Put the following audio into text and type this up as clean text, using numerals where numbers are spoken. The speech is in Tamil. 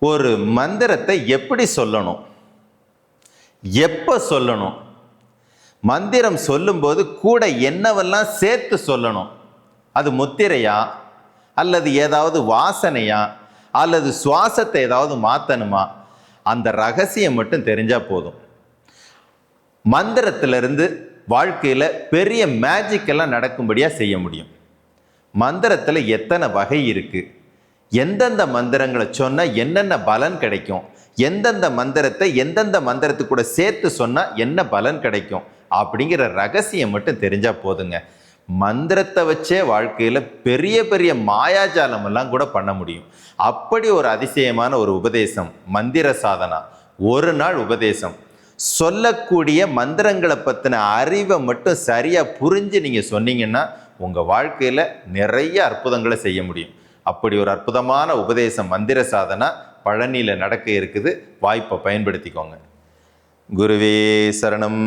ஒரு மந்திரத்தை எப்படி சொல்லணும், எப்போ சொல்லணும், மந்திரம் சொல்லும்போது கூட என்னவெல்லாம் சேர்த்து சொல்லணும், அது முத்திரையா அல்லது ஏதாவது வாசனையா அல்லது சுவாசத்தை ஏதாவது மாற்றணுமா, அந்த ரகசியம் மட்டும் தெரிஞ்சால் போதும். மந்திரத்திலிருந்து வாழ்க்கையில் பெரிய மேஜிக்கெல்லாம் நடக்கும்படியாக செய்ய முடியும். மந்திரத்தில் எத்தனை வகை இருக்குது, எந்தெந்த மந்திரங்களை சொன்னால் என்னென்ன பலன் கிடைக்கும், எந்தெந்த மந்திரத்தை எந்தெந்த மந்திரத்துக்கு கூட சேர்த்து சொன்னால் என்ன பலன் கிடைக்கும் அப்படிங்கிற ரகசியம் மட்டும் தெரிஞ்சால் போதுங்க. மந்திரத்தை வச்சே வாழ்க்கையில் பெரிய பெரிய மாயாஜாலம் எல்லாம் கூட பண்ண முடியும். அப்படி ஒரு அதிசயமான ஒரு உபதேசம் மந்திர சாதனா. ஒரு நாள் உபதேசம். சொல்லக்கூடிய மந்திரங்களை பற்றின அறிவை மட்டும் சரியாக புரிஞ்சு நீங்கள் சொன்னீங்கன்னா உங்கள் வாழ்க்கையில் நிறைய அற்புதங்களை செய்ய முடியும். அப்படி ஒரு அற்புதமான உபதேசம் மந்திர சாதனா பழனியில் நடக்க இருக்குது. வாய்ப்பை பயன்படுத்திக்கோங்க. குருவே சரணம்.